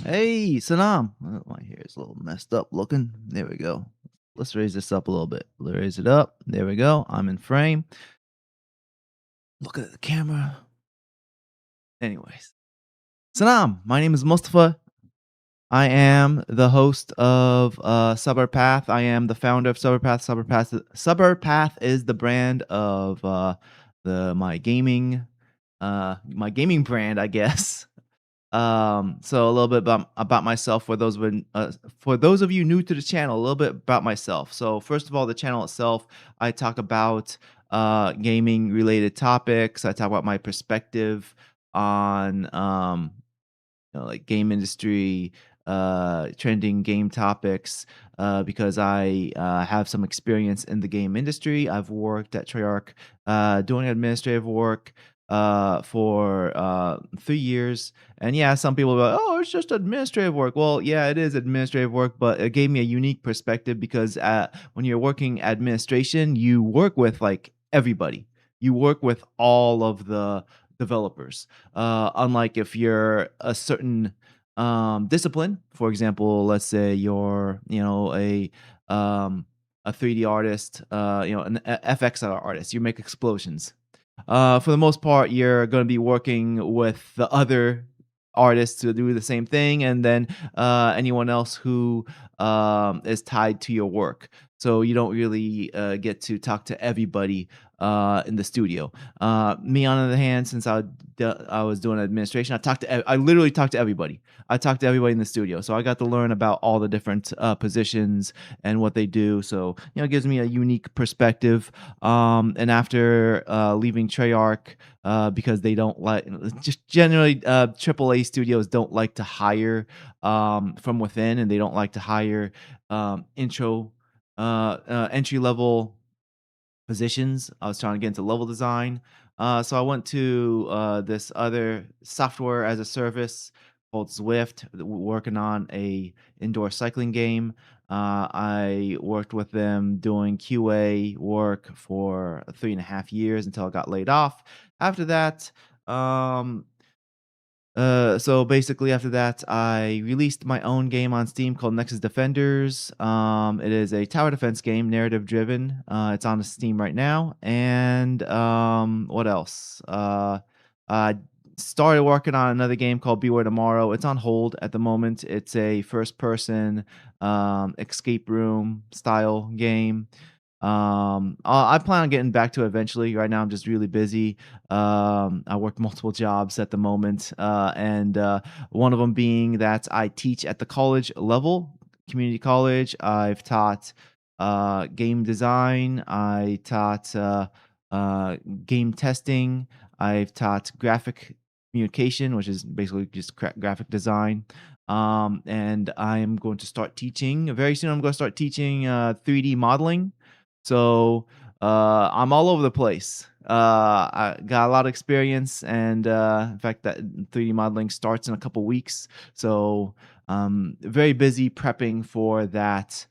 Hey, Sanam. Oh, my hair is a little messed up looking. There we go. Let's raise this up a little bit. Raise it up. There we go. I'm in frame. Look at the camera. Anyways, Sanam, my name is Mustafa. I am the host of Sabr Path. I am the founder of Sabr Path. Sabr Path is the brand of the my gaming brand, I guess. So a little bit about myself for those of you new to the channel, a little bit about myself. So first of all, the channel itself, I talk about gaming related topics. I talk about my perspective on like game industry, trending game topics, because I have some experience in the game industry. I've worked at Treyarch doing administrative work for 3 years. And yeah, some people go, oh, it's just administrative work. Well, yeah, it is administrative work, but it gave me a unique perspective because when you're working administration, you work with like everybody. You work with all of the developers. Unlike if you're a certain discipline, for example, let's say you're, um, a 3D artist, an FX artist, you make explosions. For the most part, you're going to be working with the other artists to do the same thing, and then anyone else who is tied to your work. So you don't really get to talk to everybody in the studio. Me, on the other hand, since I was doing administration, I literally talked to everybody. I talked to everybody in the studio, so I got to learn about all the different positions and what they do. So it gives me a unique perspective. And after leaving Treyarch, because they don't like, just generally, AAA studios don't like to hire from within, and they don't like to hire entry level positions. I was trying to get into level design. So I went to this other software as a service called Zwift, working on a indoor cycling game. I worked with them doing QA work for 3.5 years until I got laid off. After that, um, so basically after that, I released my own game on Steam called Nexus Defenders. It is a tower defense game, narrative driven. It's on Steam right now. And what else? I started working on another game called Beware Tomorrow. It's on hold at the moment. It's a first person escape room style game. I plan on getting back to it eventually. Right now, I'm just really busy. I work multiple jobs at the moment, and one of them being that I teach at the college level, community college. I've taught game design. I taught game testing. I've taught graphic communication, which is basically just graphic design. And I'm going to start teaching very soon. I'm going to start teaching 3D modeling. So I'm all over the place. I got a lot of experience, and in fact, that 3D modeling starts in a couple weeks. So very busy prepping for that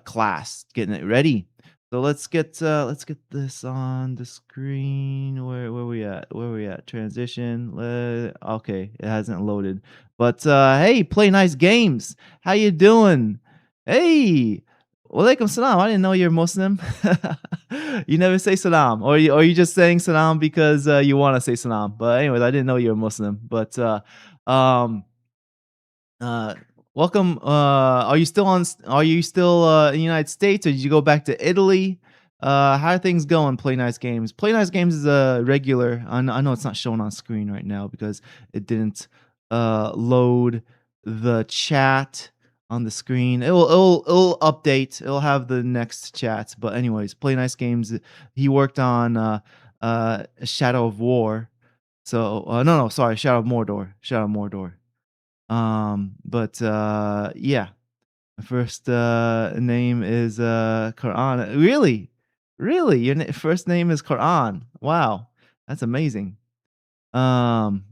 class, getting it ready. So let's get this on the screen. Where we at? Where we at? Transition. Okay, it hasn't loaded. But hey, play nice games. How you doing? Hey, walaikum salam. I didn't know you're Muslim. You never say salam, or you just saying salam because you want to say salam. But anyways, I didn't know you're Muslim. But um, uh, welcome. Are you still in the United States, or did you go back to Italy? How are things going? Play Nice Games. Play Nice Games is a regular. I know it's not showing on screen right now because it didn't load the chat on the screen. It'll update. It'll have the next chat. But anyways, Play Nice Games. He worked on Shadow of War. So no, sorry, Shadow of Mordor. Shadow of Mordor. But yeah, my first name is Quran. Really? Really? Your first name is Quran. Wow. That's amazing. Um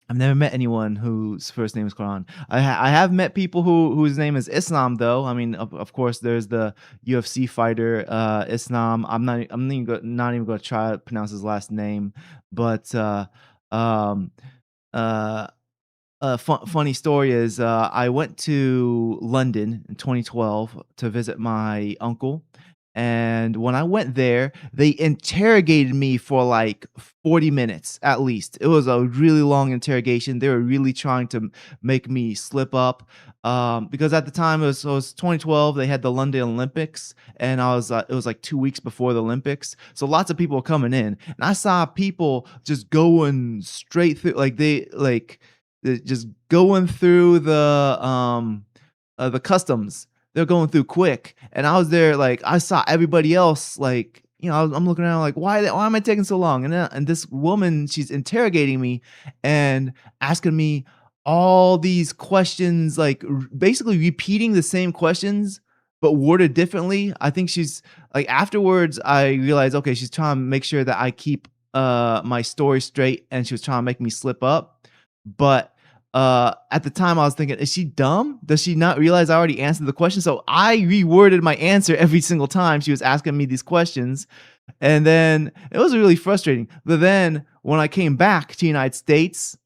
I've never met anyone whose first name is Quran. I have met people whose name is Islam though. I mean, of course, there's the UFC fighter Islam. Not even going to try to pronounce his last name, but um uh funny story is, I went to London in 2012 to visit my uncle, and when I went there, they interrogated me for, like, 40 minutes at least. It was a really long interrogation. They were really trying to make me slip up, because at the time, it was 2012, they had the London Olympics, and it was, like, 2 weeks before the Olympics, so lots of people were coming in, and I saw people just going straight through, like, just going through the customs. They're going through quick, and I was there, like, I saw everybody else, like, I'm looking around like, why am I taking so long? And this woman, she's interrogating me and asking me all these questions, like, basically repeating the same questions, but worded differently. I think she's like, afterwards, I realized, okay, she's trying to make sure that I keep my story straight, and she was trying to make me slip up. But at the time, I was thinking, is she dumb? Does she not realize I already answered the question? So I reworded my answer every single time she was asking me these questions. And then it was really frustrating. But then when I came back to the United States,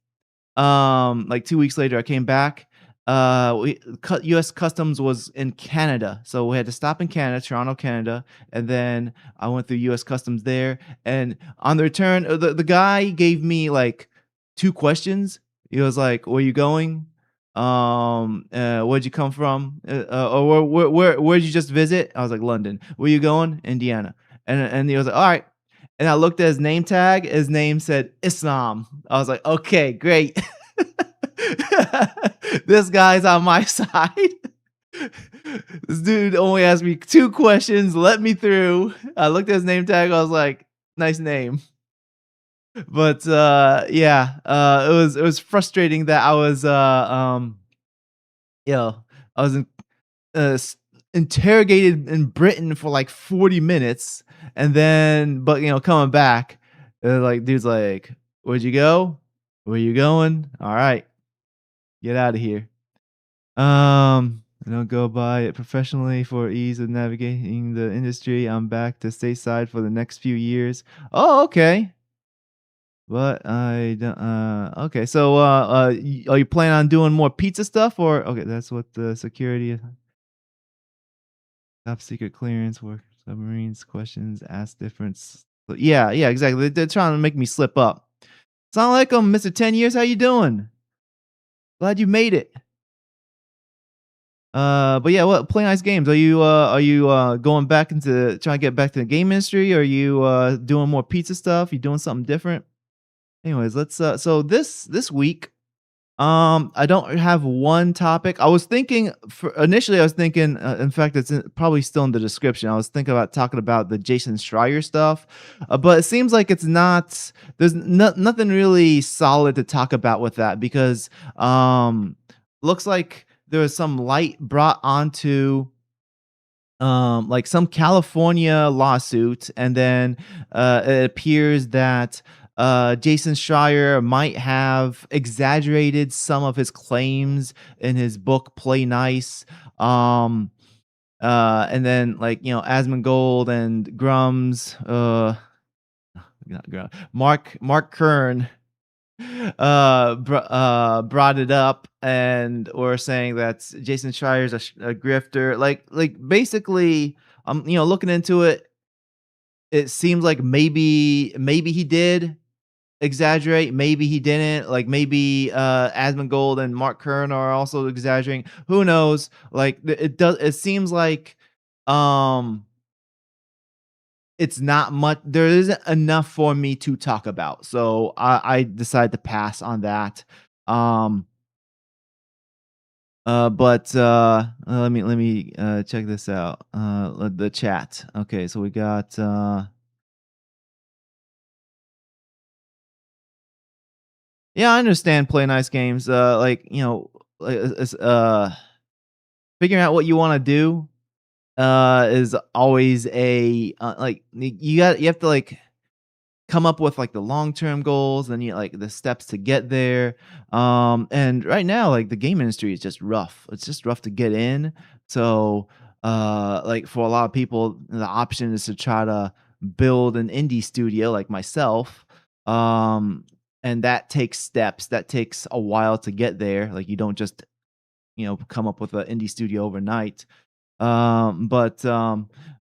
like 2 weeks later, I came back. US Customs was in Canada, so we had to stop in Canada, Toronto, Canada, and then I went through US Customs there. And on the return, the guy gave me like 2 questions. He was like, "Where you going? Where'd you come from? Or where'd you just visit?" I was like, "London." "Where you going?" "Indiana." And he was like, "All right." And I looked at his name tag. His name said Islam. I was like, "Okay, great." This guy's on my side. This dude only asked me 2 questions, let me through. I looked at his name tag. I was like, "Nice name." But, yeah, it was frustrating that you know, I was in s interrogated in Britain for, like, 40 minutes, and then but, coming back, like, dude's like, "Where'd you go? Where you going? Alright, get out of here." I don't go by it professionally for ease of navigating the industry. I'm back to stateside for the next few years. Oh, okay. But I don't, okay. So, are you planning on doing more pizza stuff, or okay? That's what the security top secret clearance work submarines questions ask difference. Yeah, yeah, exactly. They're trying to make me slip up. Sound like Mr. 10 years. How you doing? Glad you made it. But yeah, what play nice games? Are you going back into trying to get back to the game industry? Are you doing more pizza stuff? You doing something different? Anyways, let's so this week, I don't have one topic. I was thinking for initially I was thinking in fact probably still in the description. I was thinking about talking about the Jason Schreier stuff. But it seems like it's not there's nothing really solid to talk about with that because looks like there was some light brought onto like some California lawsuit, and then it appears that Jason Schreier might have exaggerated some of his claims in his book Play Nice. And then like Asmongold and Grums, not Grum, Mark Kern brought it up and were saying that Jason Schreier's a grifter. Like basically, looking into it, it seems like maybe he did exaggerate, maybe he didn't. Like maybe Asmongold and Mark Kern are also exaggerating. Who knows? Like it does. It seems like um it's not much there isn't enough for me to talk about, so I decided to pass on that. Um, but, let me check this out, the chat. Okay, so we got, yeah, I understand play nice games, like, figuring out what you wanna do, is always like, you have to, like, come up with like the long-term goals, then you like the steps to get there. And right now, like the game industry is just rough. It's just rough to get in. So, like for a lot of people, the option is to try to build an indie studio like myself. Um, and that takes steps. That takes a while to get there. Like, you don't just, come up with an indie studio overnight. But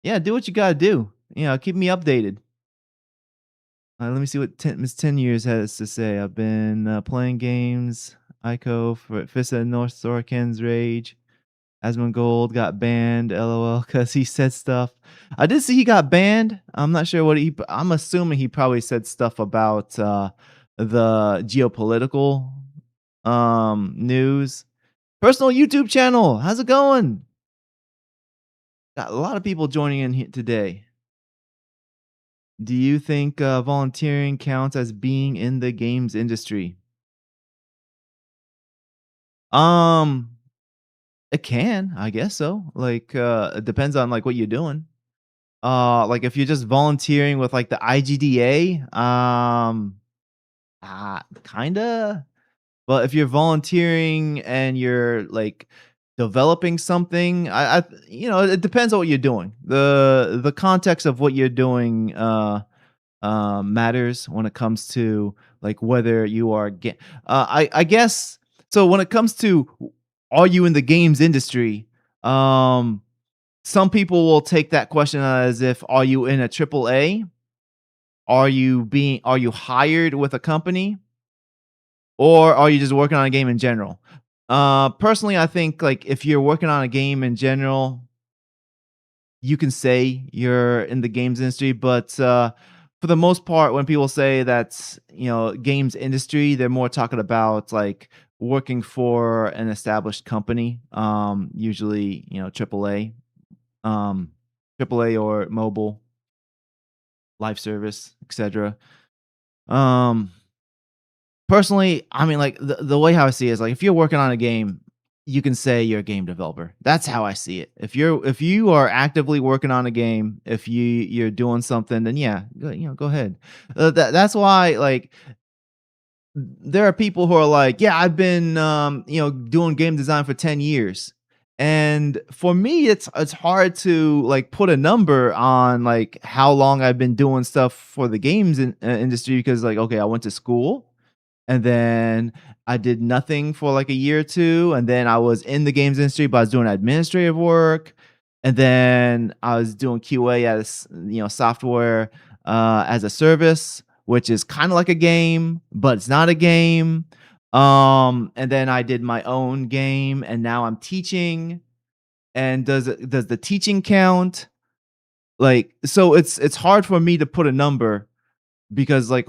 yeah, do what you gotta do. Keep me updated. Let me see what Miss 10 Years has to say. I've been playing games. Ico for Fissa North Sorkin's Rage. Asmongold got banned, LOL, because he said stuff. I did see he got banned. I'm not sure what I'm assuming he probably said stuff about the geopolitical news. Personal YouTube channel. How's it going? Got a lot of people joining in here today. Do you think volunteering counts as being in the games industry? Um, it can, I guess so. Like, it depends on like what you're doing. Like if you're just volunteering with like the IGDA, kinda. But if you're volunteering and you're like developing something, it depends on what you're doing. The context of what you're doing matters when it comes to like whether you are I guess so when it comes to are you in the games industry, some people will take that question as if are you in a triple A, are you hired with a company, or are you just working on a game in general? Personally, I think like if you're working on a game in general, you can say you're in the games industry, but for the most part, when people say that's games industry, they're more talking about like working for an established company, usually AAA, um, AAA or mobile, live service, etc. Um, Personally, I mean, like the way how I see it is like if you're working on a game, you can say you're a game developer. That's how I see it. If you are actively working on a game, if you're doing something, then yeah, go ahead. That's why like there are people who are like, yeah, I've been doing game design for 10 years. And for me, it's hard to like put a number on like how long I've been doing stuff for the games industry because like okay, I went to school and then I did nothing for like a year or two, and then I was in the games industry, but I was doing administrative work, and then I was doing QA as software as a service, which is kind of like a game, but it's not a game. And then I did my own game, and now I'm teaching. And does the teaching count? Like, so it's hard for me to put a number because like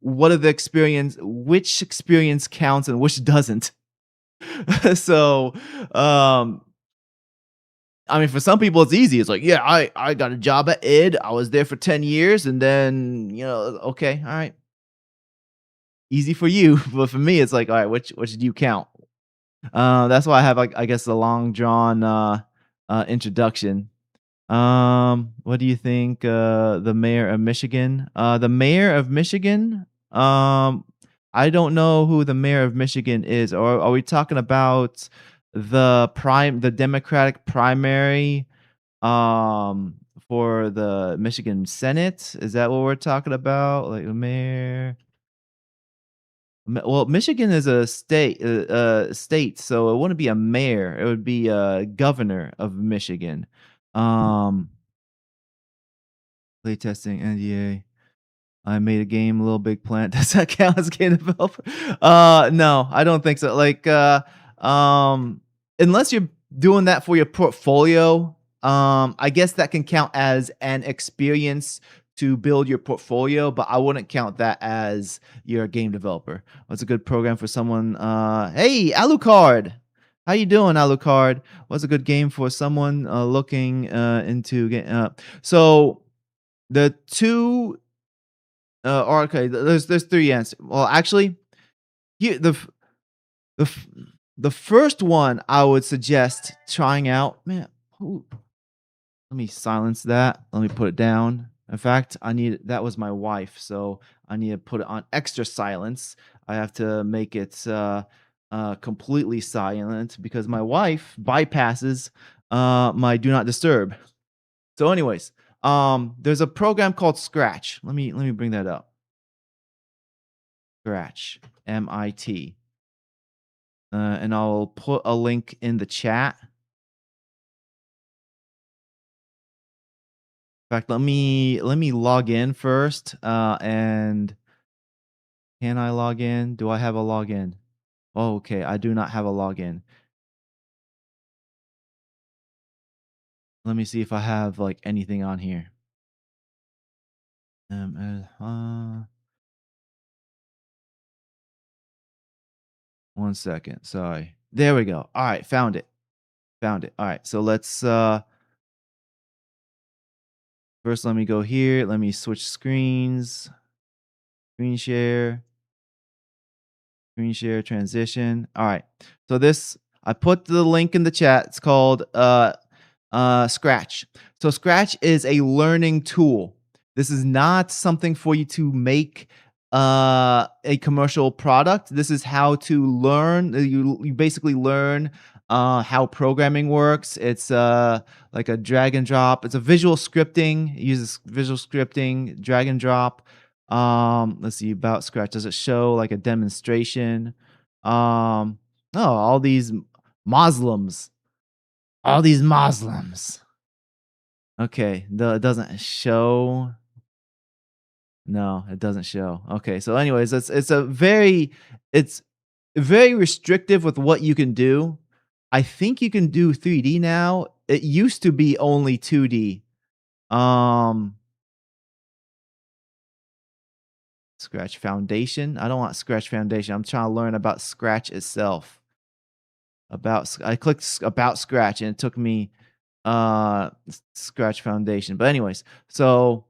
what are the experience which experience counts and which doesn't. So um I mean for some people it's easy. It's like, yeah, I got a job at id, I was there for 10 years, and then okay, all right, easy for you. But for me it's like, all right, which do you count? That's why I have like I guess a long drawn introduction. What do you think, the mayor of Michigan? The mayor of Michigan, I don't know who the mayor of Michigan is. Or are we talking about the Democratic primary, um, for the Michigan Senate? Is that what we're talking about? Like the mayor? Well, Michigan is a state, so it wouldn't be a mayor. It would be a governor of Michigan. Um, Playtesting, NDA. I made a game, Little Big Plant. Does that count as game developer? No, I don't think so. Like, um, unless you're doing that for your portfolio, I guess that can count as an experience to build your portfolio, but I wouldn't count that as you're a game developer. What's a good program for someone? Hey, Alucard. How you doing, Alucard? What's a good game for someone looking into game? So the two or okay, there's three answers. Well, actually, you the f- the first one I would suggest trying out. Man, ooh, let me silence that. Let me put it down. In fact, that was my wife, so I need to put it on extra silence. I have to make it completely silent because my wife bypasses my do not disturb. So, anyways, there's a program called Scratch. Let me bring that up. Scratch. MIT. And I'll put a link in the chat. In fact, let me log in first. And can I log in? Do I have a login? Oh, okay, I do not have a login. Let me see if I have like anything on here. One second. Sorry. There we go. All right, found it. Found it. All right, so let's first let me go here. Let me switch screens. Screen share, transition. All right. So this, I put the link in the chat. It's called Scratch. So Scratch is a learning tool. This is not something for you to make a commercial product. This is how to learn. You basically learn how programming works. It's like a drag and drop. It's a visual scripting. It uses visual scripting, drag and drop. Let's see about Scratch. Does it show like a demonstration? Oh, all these Muslims. All these Muslims. Okay, it doesn't show. No, it doesn't show. Okay, so anyways, it's very restrictive with what you can do. I think you can do 3D now. It used to be only 2D. Scratch Foundation. I don't want Scratch Foundation. I'm trying to learn about Scratch itself. I clicked about Scratch and it took me Scratch Foundation. But anyways, so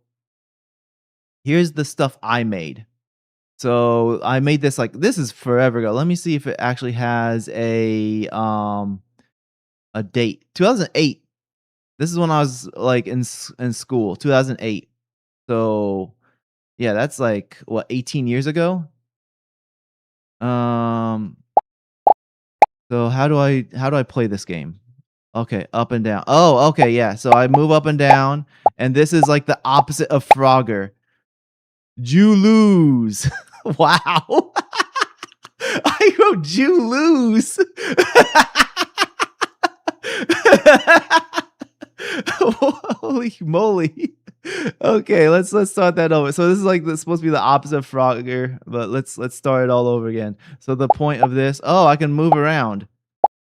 here's the stuff I made. So I made this this is forever ago. Let me see if it actually has a date. 2008. This is when I was like in school. 2008. So yeah, that's like what, 18 years ago. So how do I play this game? Okay, up and down. Oh, okay, yeah. So I move up and down, and this is like the opposite of Frogger. You lose. Wow. I wrote you lose. Holy moly. Okay, let's start that over. So this is like supposed to be the opposite of Frogger, but let's start it all over again. So the point of this, oh, I can move around.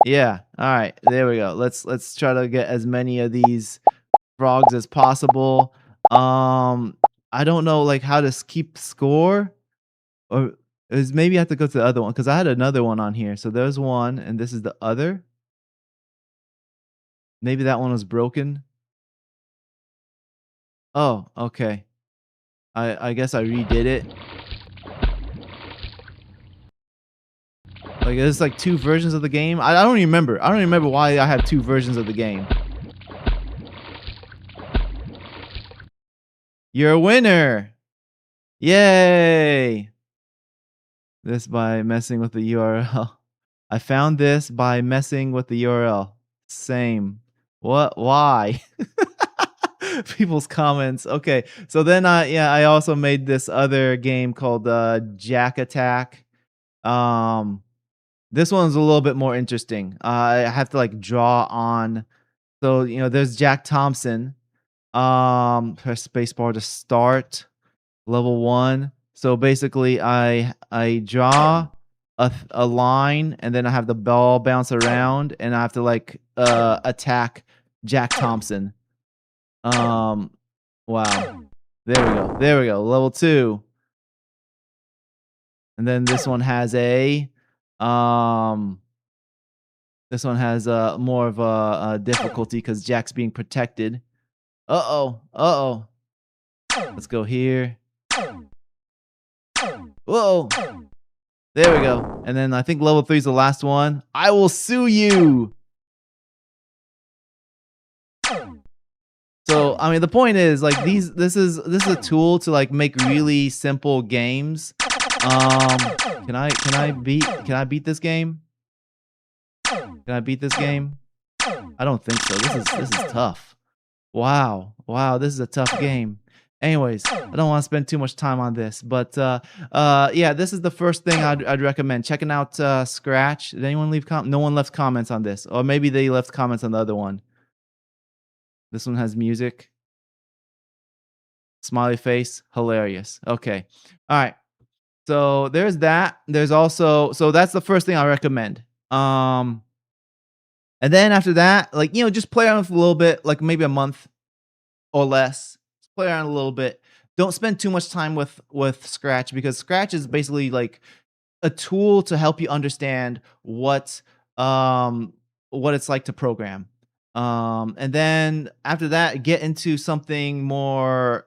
Yeah. All right. There we go. Let's try to get as many of these frogs as possible. I don't know like how to keep score, or is maybe I have to go to the other one because I had another one on here. So there's one, and this is the other. Maybe that one was broken. Oh, okay. I guess I redid it. Like there's like two versions of the game. I don't remember. I don't remember why I have two versions of the game. You're a winner. Yay. This by messing with the URL. I found this by messing with the URL. Same. What? Why? People's comments. Okay. So then I also made this other game called Jack Attack. This one's a little bit more interesting. I have to like draw on. So, there's Jack Thompson. Press spacebar to start level 1. So basically I draw a line, and then I have the ball bounce around, and I have to like attack Jack Thompson. Wow. There we go. There we go. Level 2. And then this one has more of a difficulty because Jack's being protected. Uh-oh. Let's go here. Whoa. There we go. And then I think level 3 is the last one. I will sue you. So, I mean, the point is like this is a tool to like make really simple games. Can I beat this game? Can I beat this game? I don't think so. This is tough. Wow, this is a tough game. Anyways, I don't want to spend too much time on this, but yeah, this is the first thing I'd recommend checking out. Scratch. Did anyone leave no one left comments on this, or maybe they left comments on the other one. This one has music, smiley face, hilarious. Okay, all right. So there's that. There's also, so that's the first thing I recommend. And then after that, like, just play around with a little bit, like maybe a month or less. Just play around a little bit. Don't spend too much time with Scratch, because Scratch is basically like a tool to help you understand um what it's like to program. And then after that, get into something more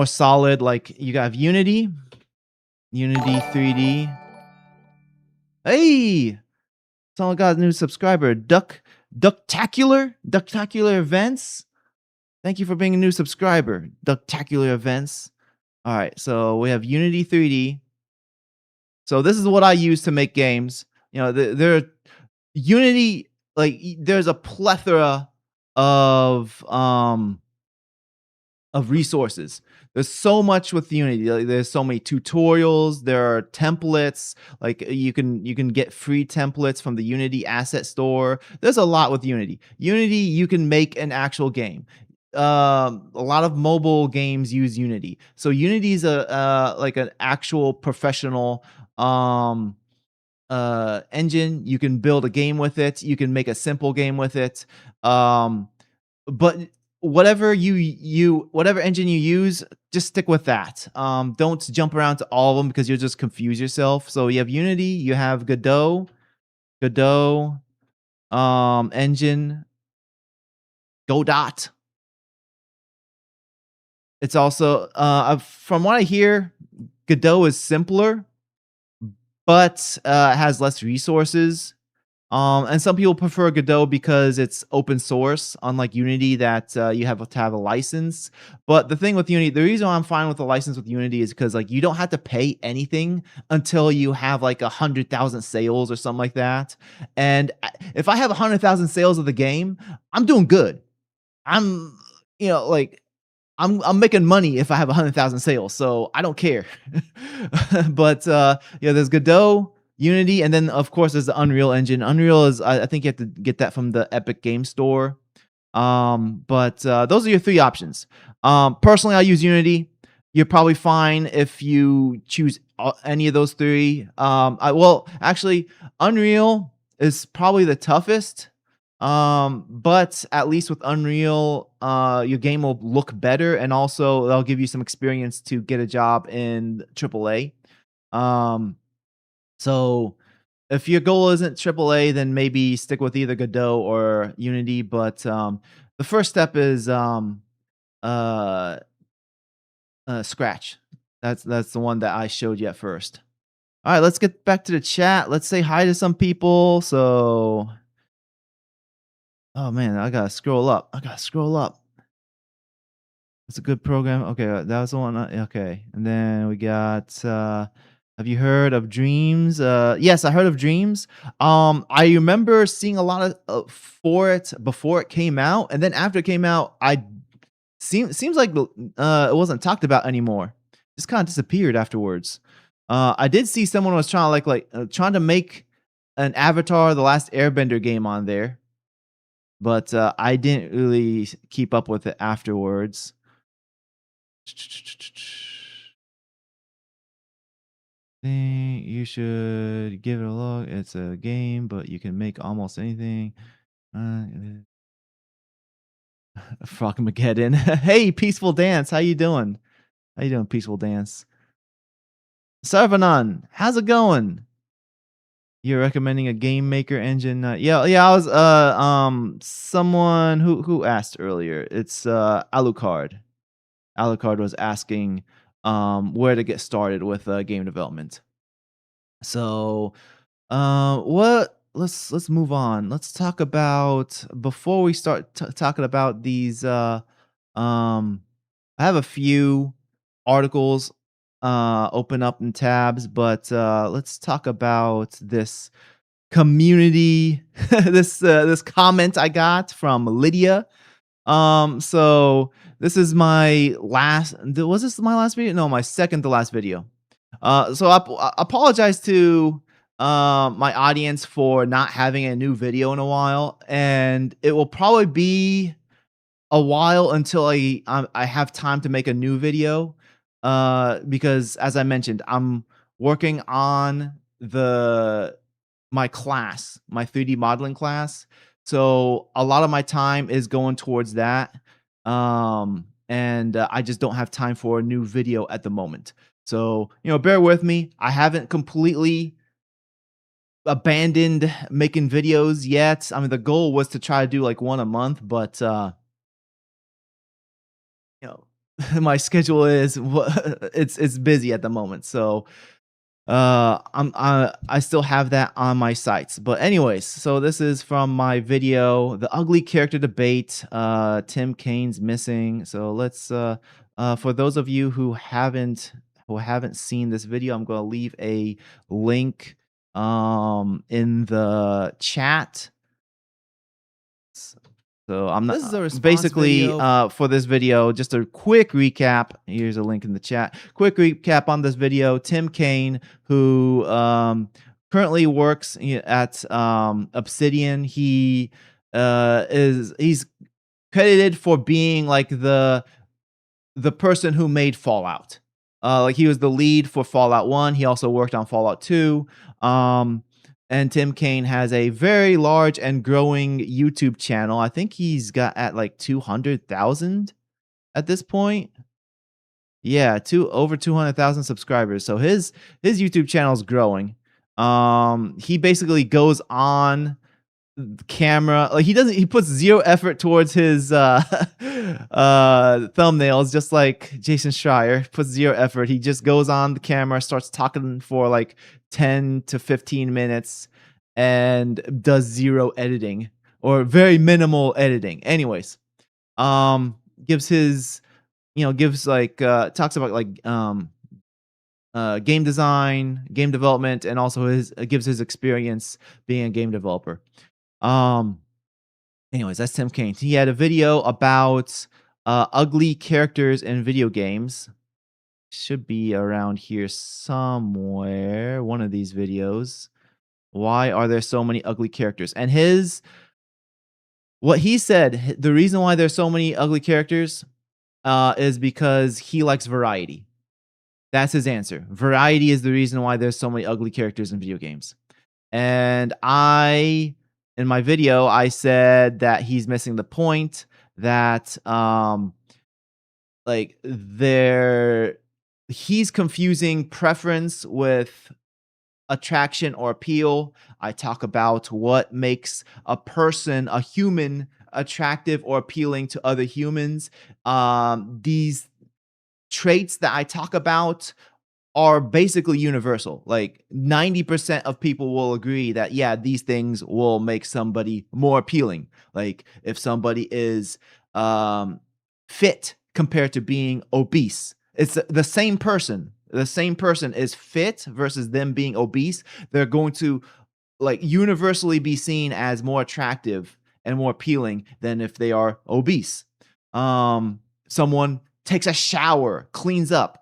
solid, like you got Unity, Unity 3D. Hey, someone got a new subscriber. Ductacular Events. Thank you for being a new subscriber. Ductacular Events. All right, so we have Unity 3D. So this is what I use to make games. There are Unity, like there's a plethora of resources. There's so much with Unity. Like, there's so many tutorials. There are templates. Like you can get free templates from the Unity asset store. There's a lot with Unity. Unity, you can make an actual game. A lot of mobile games use Unity. So Unity is a like an actual professional engine. You can build a game with it. You can make a simple game with it. But whatever engine you use, just stick with that. Don't jump around to all of them, because you'll just confuse yourself. So you have Unity, you have Godot engine, Godot. It's also from what I hear, Godot is simpler, but has less resources. And some people prefer Godot because it's open source, unlike Unity that you have to have a license. But the thing with Unity, the reason why I'm fine with the license with Unity is because like you don't have to pay anything until you have like 100,000 sales or something like that. And if I have 100,000 sales of the game, I'm doing good. I'm like I'm making money if I have 100,000 sales, so I don't care. But yeah, there's Godot, Unity, and then of course there's the Unreal Engine. Unreal is, I think you have to get that from the Epic Game Store. But those are your three options. Personally, I use Unity. You're probably fine if you choose any of those three. Well, actually, Unreal is probably the toughest. But at least with Unreal, your game will look better, and also they'll give you some experience to get a job in AAA. So if your goal isn't AAA, then maybe stick with either Godot or Unity. But the first step is uh, Scratch. That's the one that I showed you at first. All right, let's get back to the chat. Let's say hi to some people. So, oh man, I gotta scroll up. It's a good program. Okay, that was the one. Okay, and then we got. Have you heard of Dreams? Yes, I heard of Dreams. I remember seeing a lot of for it before it came out, and then after it came out, seems like it wasn't talked about anymore. Just kind of disappeared afterwards. I did see someone was trying to trying to make an Avatar: The Last Airbender game on there, but I didn't really keep up with it afterwards. Think you should give it a look. It's a game, but you can make almost anything. Frogmageddon. Hey, Peaceful Dance. How you doing? Peaceful Dance? Sarvanan, how's it going? You're recommending a game maker engine? Yeah. I was someone who asked earlier. It's Alucard. Alucard was asking where to get started with game development. So, what? Let's move on. Let's talk about, before we start talking about these. I have a few articles open up in tabs, but let's talk about this community. This comment I got from Lydia. So this is my last. Was this my last video? No, my second to last video. So I apologize to my audience for not having a new video in a while, and it will probably be a while until I have time to make a new video, because as I mentioned, I'm working on the my class, my 3D modeling class. So a lot of my time is going towards that. And I just don't have time for a new video at the moment. So, bear with me. I haven't completely abandoned making videos yet. I mean, the goal was to try to do like one a month, but you know, my schedule is it's busy at the moment. So, I still have that on my sites. But anyways, so this is from my video, the ugly character debate. Tim Cain's missing. So let's for those of you who haven't seen this video, I'm going to leave a link in the chat. So I'm not This is a response basically video. for this video, just a quick recap. Here's a link in the chat. Quick recap on this video. Tim Cain, who currently works at Obsidian, he's credited for being like the person who made Fallout. Like he was the lead for Fallout 1. He also worked on Fallout 2. And Tim Cain has a very large and growing YouTube channel. I think he's got at like 200,000 at this point. Yeah, over 200,000 subscribers. So his YouTube channel is growing. He basically goes on camera, like he puts zero effort towards his thumbnails, just like Jason Schreier puts zero effort. He just goes on the camera, starts talking for like 10 to 15 minutes and does zero editing or very minimal editing. Anyways, gives his gives like talks about like game design, game development, and also gives his experience being a game developer. Um, Anyways, that's Tim Cain. He had a video about ugly characters in video games. Should be around here somewhere. One of these videos. Why are there so many ugly characters? And what he said, the reason why there's so many ugly characters is because he likes variety. That's his answer. Variety is the reason why there's so many ugly characters in video games. And in my video, I said that he's missing the point, that like he's confusing preference with attraction or appeal. I talk about what makes a human, attractive or appealing to other humans. These traits that I talk about are basically universal. Like 90% of people will agree that, yeah, these things will make somebody more appealing. Like if somebody is fit compared to being obese, it's the same person. The same person is fit versus them being obese. They're going to like universally be seen as more attractive and more appealing than if they are obese. Someone takes a shower, cleans up,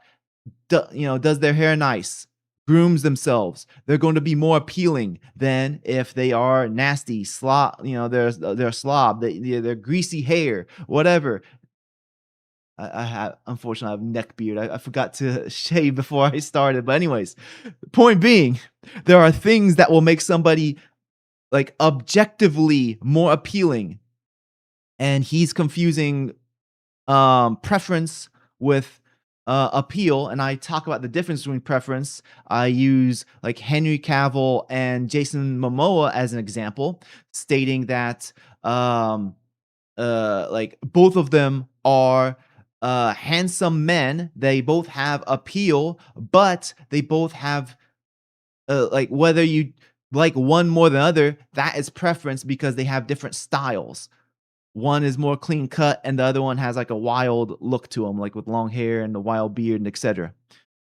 does their hair nice, grooms themselves, they're going to be more appealing than if they are nasty, slob, they're slob, they're greasy hair, whatever. Unfortunately, I have neck beard. I forgot to shave before I started. But anyways, point being, there are things that will make somebody like objectively more appealing, and he's confusing preference with appeal. And I talk about the difference between preference. I use like Henry Cavill and Jason Momoa as an example, stating that like both of them are handsome men. They both have appeal, but they both have like whether you like one more than other, that is preference because they have different styles. One is more clean cut, and the other one has like a wild look to him, like with long hair and a wild beard and etc.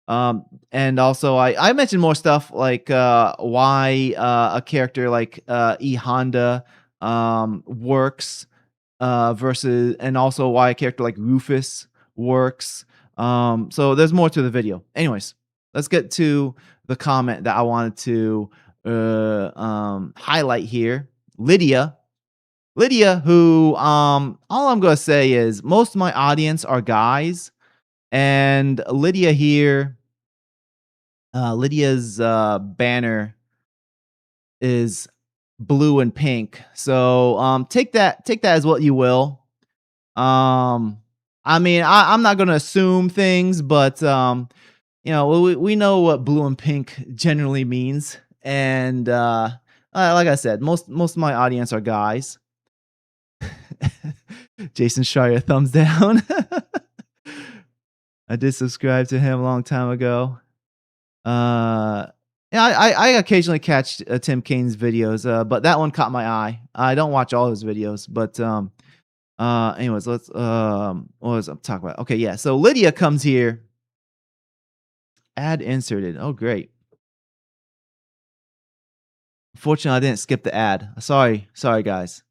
And also I mentioned more stuff like why a character like E Honda works versus and also why a character like Rufus works. So there's more to the video. Anyways, let's get to the comment that I wanted to highlight here. Lydia, who all I'm gonna say is most of my audience are guys, and Lydia here, Lydia's banner is blue and pink. So take that as what you will. Um, I mean, I'm not gonna assume things, but we know what blue and pink generally means, and like I said, most of my audience are guys. Jason Schreier, thumbs down. I did subscribe to him a long time ago. Yeah, I occasionally catch Tim Cain's videos, but that one caught my eye. I don't watch all his videos, but anyways, let's what was I talking about? Okay, yeah. So Lydia comes here. Ad inserted. Oh, great. Fortunately, I didn't skip the ad. Sorry, guys.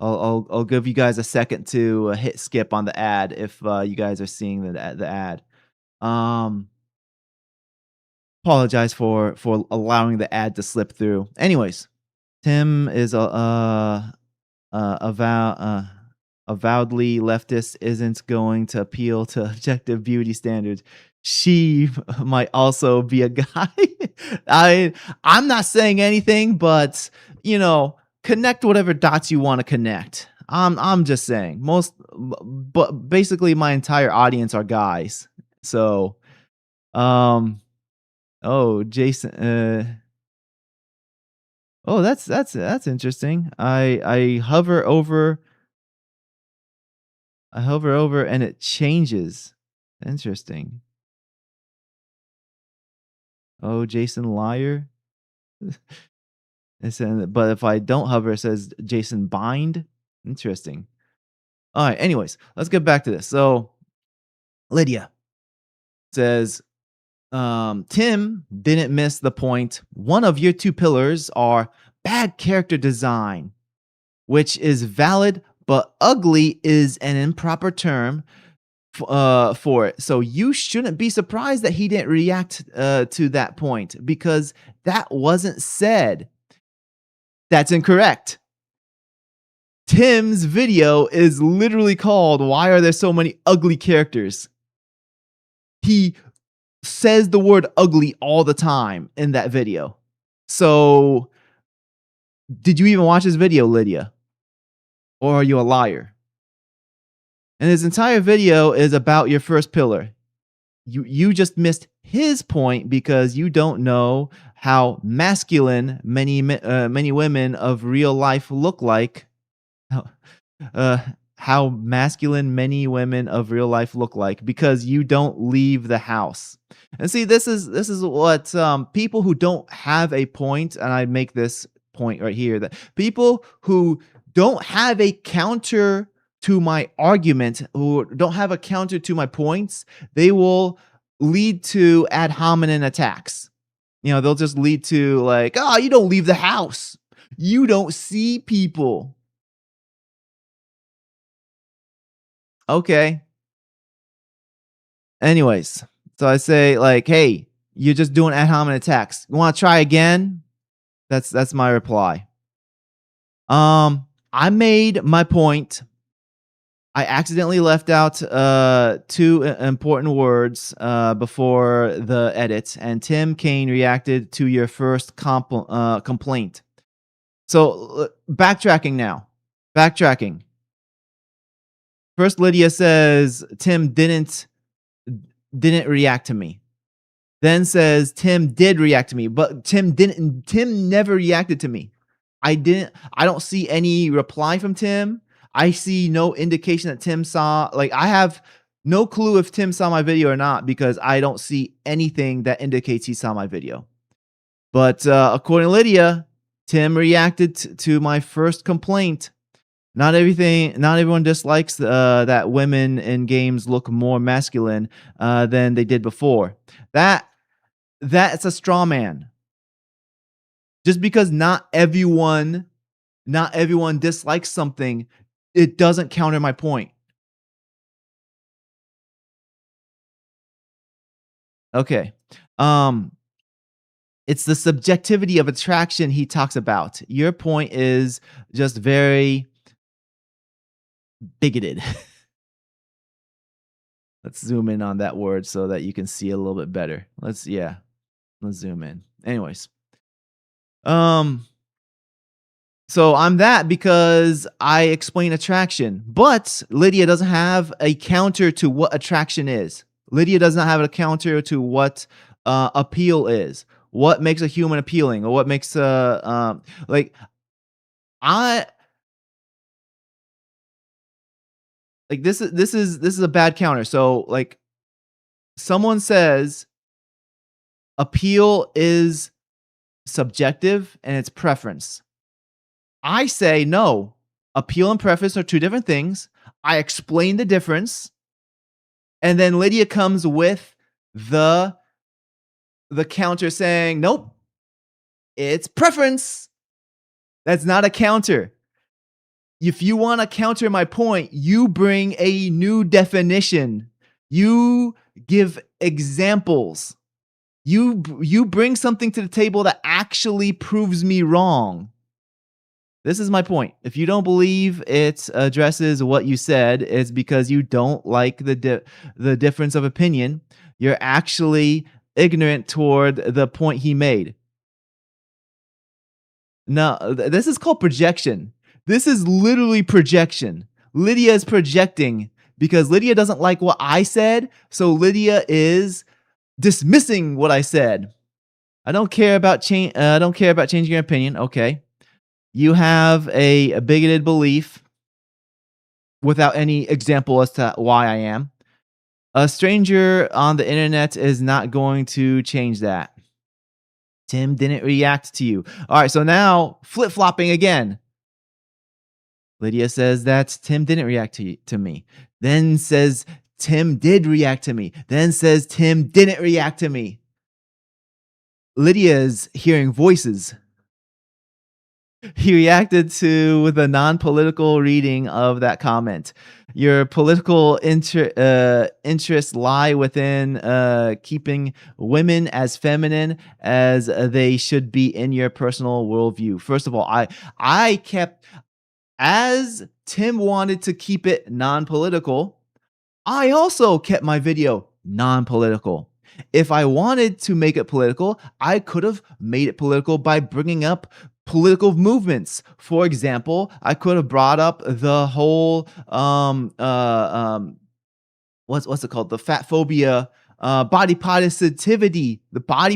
I'll give you guys a second to hit skip on the ad if you guys are seeing the ad. Um, Apologize for allowing the ad to slip through. Anyways, Tim is avowedly leftist, isn't going to appeal to objective beauty standards. She might also be a guy. I'm not saying anything, but connect whatever dots you want to connect. I'm just saying but basically my entire audience are guys. So, oh, Jason, oh, that's interesting. I hover over and it changes. Interesting. Oh, Jason liar. But if I don't hover, it says Jason bind. Interesting. All right. Anyways, let's get back to this. So Lydia says, Tim didn't miss the point. One of your two pillars are bad character design, which is valid, but ugly is an improper term for it. So you shouldn't be surprised that he didn't react to that point because that wasn't said. That's incorrect. Tim's video is literally called "Why Are There So Many Ugly Characters?" He says the word ugly all the time in that video. So, did you even watch his video, Lydia? Or are you a liar? And his entire video is about your first pillar. You just missed his point because you don't know how masculine many women of real life look like. Uh, how masculine many women of real life look like because you don't leave the house. And see, this is what people who don't have a point, and I make this point right here, that people who don't have a counter to my argument, who don't have a counter to my points, they will lead to ad hominem attacks. They'll just lead to like, oh, you don't leave the house. You don't see people. Okay. Anyways, so I say like, hey, you're just doing ad hominem attacks. You want to try again? That's my reply. I made my point. I accidentally left out two important words before the edit, and Tim Cain reacted to your first complaint. So backtracking now. Backtracking. First, Lydia says Tim didn't react to me. Then says Tim did react to me, but Tim never reacted to me. I don't see any reply from Tim. I see no indication that Tim saw, like I have no clue if Tim saw my video or not because I don't see anything that indicates he saw my video. But according to Lydia, Tim reacted to my first complaint. Not everyone dislikes that women in games look more masculine than they did before. That's a straw man. Just because not everyone dislikes something It doesn't counter my point. Okay. Um, it's the subjectivity of attraction he talks about. Your point is just very bigoted. Let's zoom in on that word so that you can see a little bit better. Let's zoom in. Anyways, um, so I'm that because I explain attraction, but Lydia doesn't have a counter to what attraction is. Lydia does not have a counter to what appeal is. What makes a human appealing, or what makes like I like this is a bad counter. So like someone says appeal is subjective and it's preference. I say no. Appeal and preference are two different things. I explain the difference, and then Lydia comes with the the counter saying, "Nope, it's preference." That's not a counter. If you want to counter my point, you bring a new definition. You give examples. You bring something to the table that actually proves me wrong. This is my point. If you don't believe it addresses what you said, it's because you don't like the difference of opinion. You're actually ignorant toward the point he made. No, this is called projection. This is literally projection. Lydia is projecting because Lydia doesn't like what I said, so Lydia is dismissing what I said. I don't care about change. I don't care about changing your opinion. Okay, you have a bigoted belief without any example as to why I am. A stranger on the internet is not going to change that. Tim didn't react to you. All right, so now flip flopping again. Lydia says that Tim didn't react to me. Then says Tim did react to me. Then says Tim didn't react to me. Lydia is hearing voices. He reacted to the non-political reading of that comment. Your political interests lie within keeping women as feminine as they should be in your personal worldview. First of all, I kept, as Tim wanted to keep it non-political, I also kept my video non-political. If I wanted to make it political, I could have made it political by bringing up political movements. For example, I could have brought up the whole what's it called? The fat phobia, the body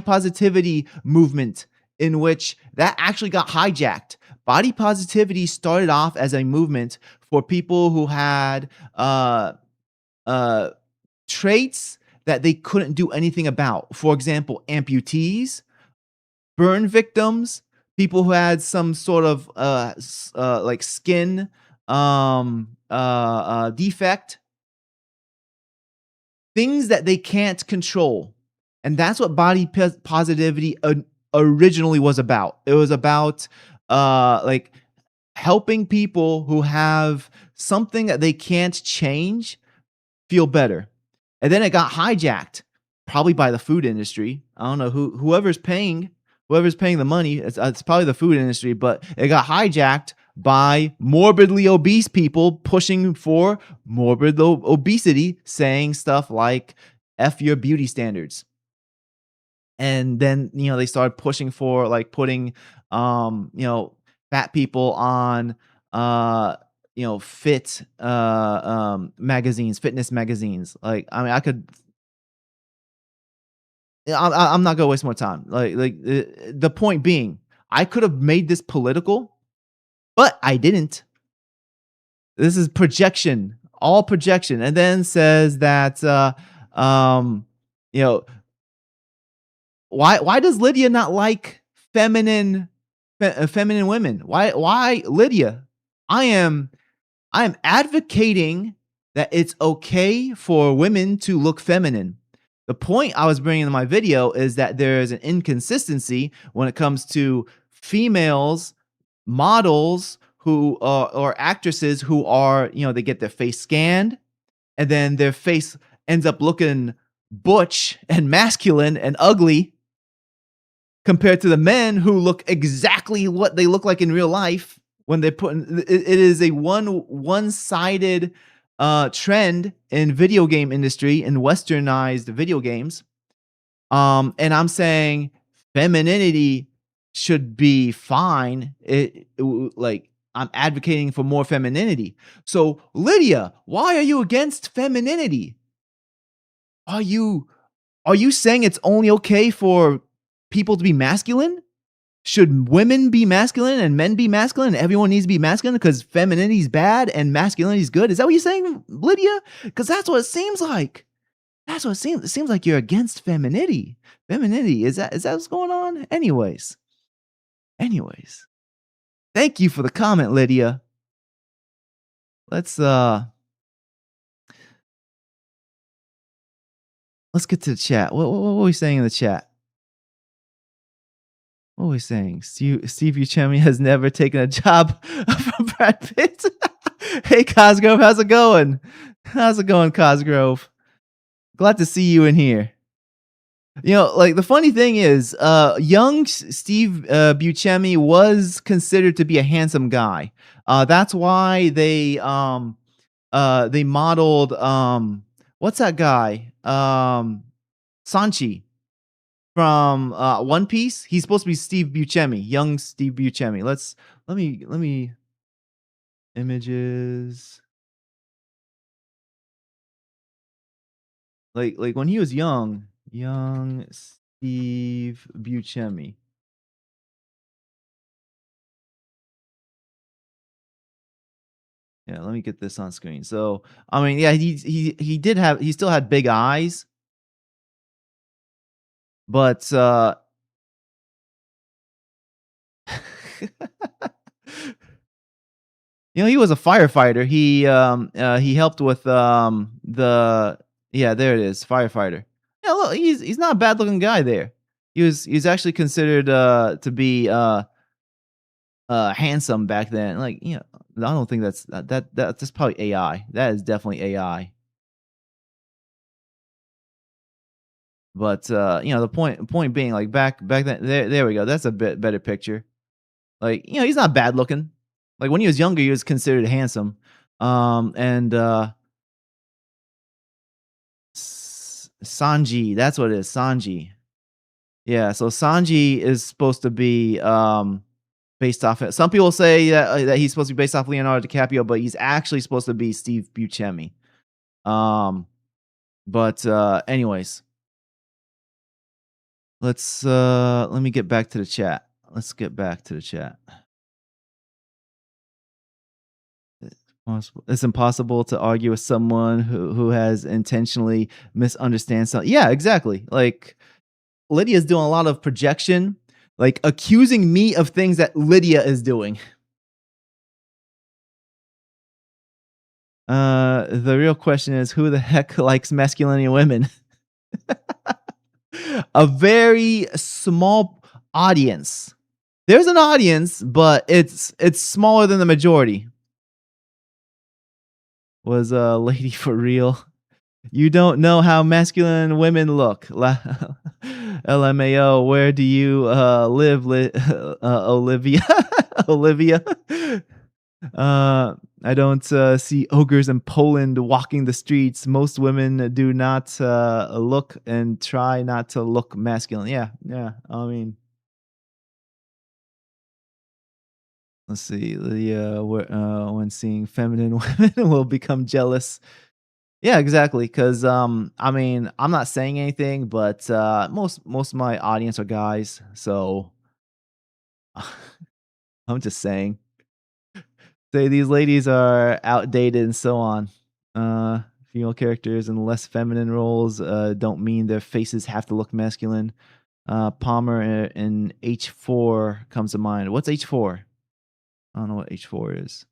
positivity movement, in which that actually got hijacked. Body positivity started off as a movement for people who had uh, traits that they couldn't do anything about. For example, amputees, burn victims, people who had some sort of like skin defect, things that they can't control. And that's what body positivity originally was about. It was about like helping people who have something that they can't change feel better. And then it got hijacked, probably by the food industry. I don't know whoever's paying the money. It's probably the food industry, but it got hijacked by morbidly obese people pushing for morbid obesity, saying stuff like "F your beauty standards." And then they started pushing for like putting fat people on fit magazines, fitness magazines. Like, I mean, I could. I'm not gonna waste more time. The point being, I could have made this political, but I didn't. This is projection, all projection, and then says that you know why does Lydia not like feminine women? Why Lydia? I am advocating that it's okay for women to look feminine. The point I was bringing in my video is that there is an inconsistency when it comes to females, models who or actresses who are, they get their face scanned and then their face ends up looking butch and masculine and ugly compared to the men who look exactly what they look like in real life when they put in, it is a one-sided trend in video game industry in westernized video games. And I'm saying femininity should be fine. Like I'm advocating for more femininity. So Lydia, why are you against femininity? Are you are you saying it's only okay for people to be masculine? Should women be masculine and men be masculine and everyone needs to be masculine because femininity is bad and masculinity is good? Is that what you're saying, Lydia? Because that's what it seems like. That's what it seems. It seems like you're against femininity. Femininity, is that what's going on? Anyways. Thank you for the comment, Lydia. Let's let's get to the chat. What are we saying in the chat? What are we saying? Steve Buscemi has never taken a job from Brad Pitt. Hey Cosgrove, how's it going? How's it going, Cosgrove? Glad to see you in here. Like the funny thing is, young Steve Buscemi was considered to be a handsome guy. That's why they modeled what's that guy? Sanchi from One Piece. He's supposed to be Steve Buscemi, young Steve Buscemi. Let me images. Like when he was young Steve Buscemi. Yeah, let me get this on screen. So, I mean, yeah, he still had big eyes, but he was a firefighter. He helped with the yeah, there it is, firefighter. Yeah, look, he's not a bad looking guy there. He's actually considered to be handsome back then. Like, I don't think that's probably AI. That is definitely AI. But the point being, like back then, there we go. That's a bit better picture. Like, he's not bad looking. Like when he was younger, he was considered handsome. And Sanji, that's what it is, Sanji. Yeah, so Sanji is supposed to be based off. Some people say that he's supposed to be based off Leonardo DiCaprio, but he's actually supposed to be Steve Buscemi. But anyways, let me get back to the chat. Let's get back to the chat. It's impossible to argue with someone who has intentionally misunderstands something. Yeah, exactly. Like Lydia's doing a lot of projection, like accusing me of things that Lydia is doing. The real question is, who the heck likes masculinity in women? A very small audience. There's an audience, but it's smaller than the majority. Was a lady for real? You don't know how masculine women look. LMAO, where do you live, Olivia? Olivia. I don't see ogres in Poland walking the streets. Most women do not look and try not to look masculine. Yeah. I mean, let's see. When seeing feminine women will become jealous. Yeah, exactly. Because I mean, I'm not saying anything, but most of my audience are guys, so I'm just saying. Say these ladies are outdated and so on. Female characters in less feminine roles don't mean their faces have to look masculine. Palmer in H4 comes to mind. What's H4? I don't know what H4 is.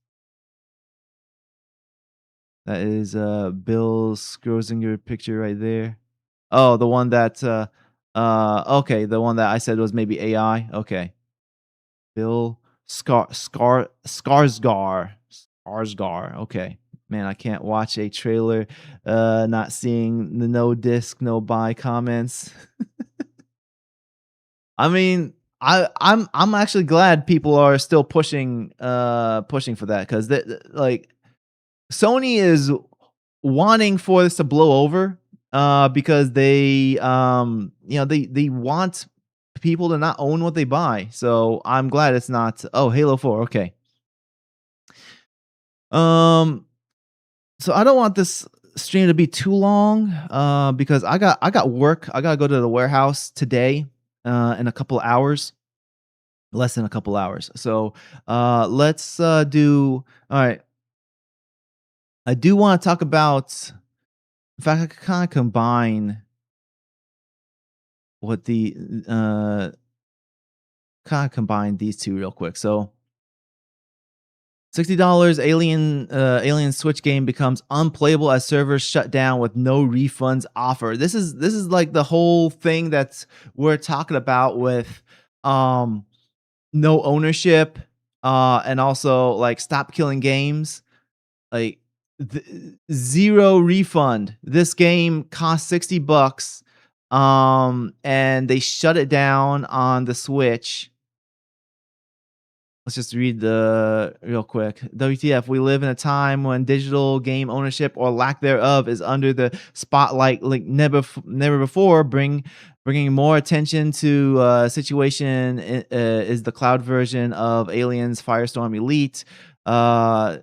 That is Bill Strozinger picture right there. Oh, the one that okay, the one that I said was maybe AI. Okay. Bill Skarsgård. Okay. Man, I can't watch a trailer, not seeing the no disc, no buy comments. I mean, I'm actually glad people are still pushing for that because like Sony is wanting for this to blow over, because they want people to not own what they buy. So I'm glad it's not. Oh, Halo 4. Okay. Um. So I don't want this stream to be too long, because I got work. I gotta go to the warehouse today, in a couple of hours, less than a couple hours. So let's do. All right. I do want to talk about. In fact, I could kind of combine what the kind of combine these two real quick. So $60 Alien Switch game becomes unplayable as servers shut down with no refunds offered. This is like the whole thing that's we're talking about with um no ownership, and also like stop killing games. Like zero refund. This game cost $60, and they shut it down on the Switch. Let's just read the real quick. WTF, we live in a time when digital game ownership or lack thereof is under the spotlight like never before. Bringing more attention to situation is the cloud version of Aliens Firestorm Elite. Uh,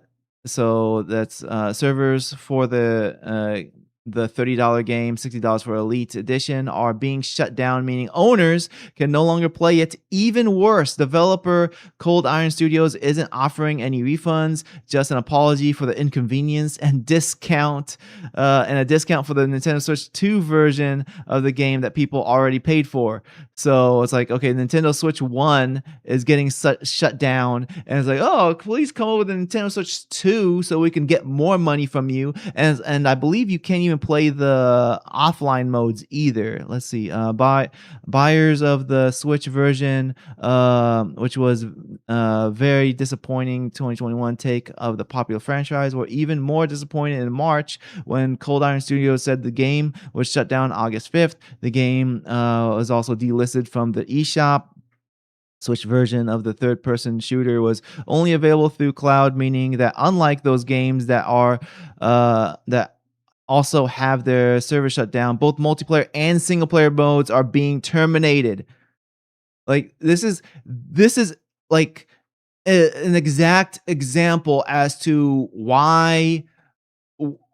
so that's servers for the $30 game, $60 for Elite Edition are being shut down, meaning owners can no longer play it. Even worse, developer Cold Iron Studios isn't offering any refunds, just an apology for the inconvenience and a discount for the Nintendo Switch 2 version of the game that people already paid for. So it's like, okay, Nintendo Switch 1 is getting shut down, and it's like, oh, please come over to Nintendo Switch 2 so we can get more money from you. And I believe you can't even play the offline modes either. Let's see. Buyers of the Switch version, which was very disappointing 2021 take of the popular franchise, were even more disappointed in March when Cold Iron Studios said the game was shut down August 5th. The game was also delisted from the eShop. Switch version of the third-person shooter was only available through cloud, meaning that unlike those games that also have their server shut down, both multiplayer and single-player modes are being terminated. Like this is like an exact example as to why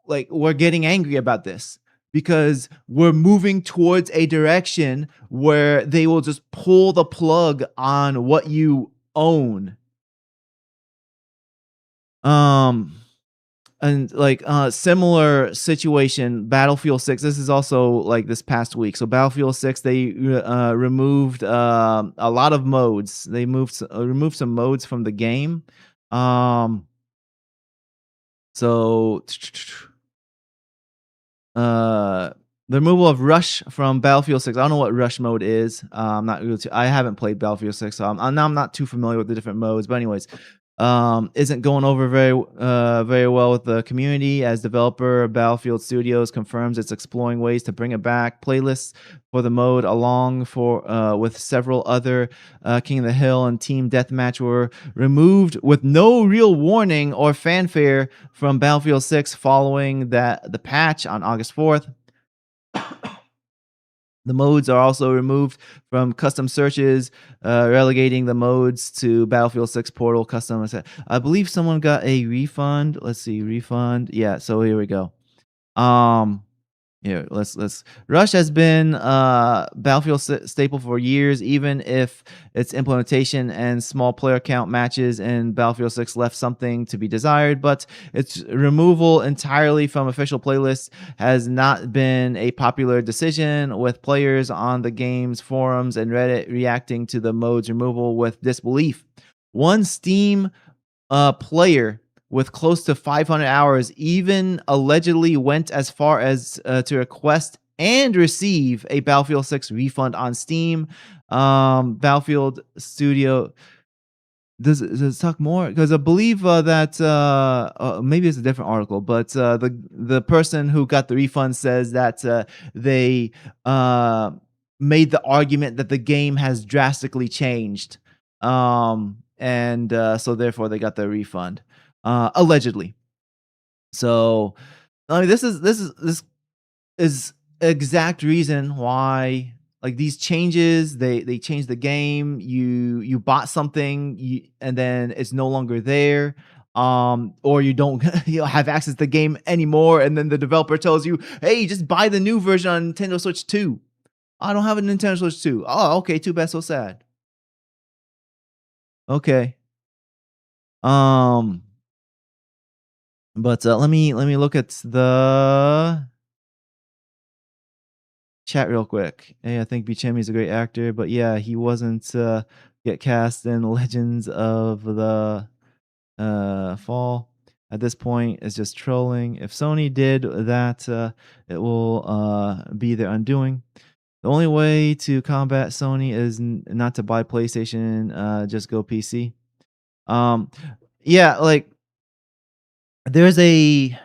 like we're getting angry about this, because we're moving towards a direction where they will just pull the plug on what you own. Um and like similar situation, Battlefield 6. This is also like this past week. So Battlefield 6, they removed a lot of modes. They removed some modes from the game. Um so Uh, the removal of Rush from Battlefield 6. I don't know what Rush mode is. I'm not really I haven't played Battlefield 6, so I'm not too familiar with the different modes. But anyways, isn't going over very well with the community, as developer Battlefield Studios confirms it's exploring ways to bring it back. Playlists for the mode, along with several other King of the Hill and Team Deathmatch, were removed with no real warning or fanfare from Battlefield 6 following the patch on August 4th. The modes are also removed from custom searches, relegating the modes to Battlefield 6 portal custom. I believe someone got a refund. Let's see, refund. Yeah, so here we go. Here, let's. Rush has been Battlefield staple for years, even if its implementation and small player count matches in Battlefield 6 left something to be desired. But its removal entirely from official playlists has not been a popular decision, with players on the game's forums and Reddit reacting to the mode's removal with disbelief. One Steam player with close to 500 hours even allegedly went as far as to request and receive a Battlefield 6 refund on Steam. Battlefield Studio Does it talk more? Because I believe that maybe it's a different article, but the person who got the refund says that they uh, made the argument that the game has drastically changed, and so therefore they got the refund, allegedly. So I mean, this is exact reason why, like, these changes, they change the game. You bought something, and then it's no longer there, or you don't you don't have access to the game anymore, and then the developer tells you, hey, just buy the new version on Nintendo Switch 2. I don't have a Nintendo Switch 2. Oh, okay, too bad, so sad. Okay. um but let me look at the chat real quick. Hey, I think Buscemi is a great actor, but yeah, he wasn't get cast in Legends of the Fall. At this point, it's just trolling. If Sony did that, it will be their undoing. The only way to combat Sony is not to buy PlayStation, just go PC. Um, yeah, like there's a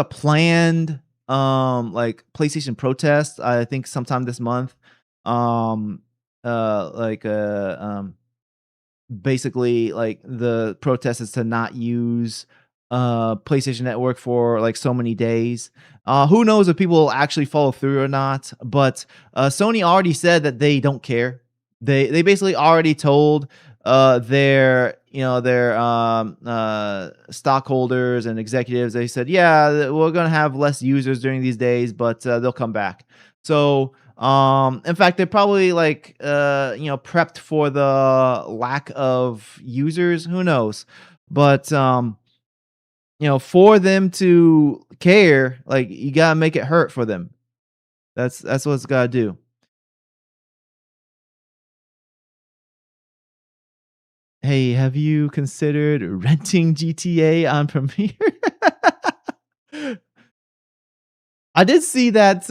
planned like PlayStation protest, I think sometime this month. Um like basically, like, the protest is to not use PlayStation Network for like so many days. Who knows if people will actually follow through or not, but Sony already said that they don't care. They basically already told their stockholders and executives. They said, yeah, we're gonna have less users during these days, but they'll come back. So in fact, they probably, like, prepped for the lack of users. Who knows? But for them to care, like, you gotta make it hurt for them. That's what it's gotta do. Hey, have you considered renting GTA on Premiere? I did see that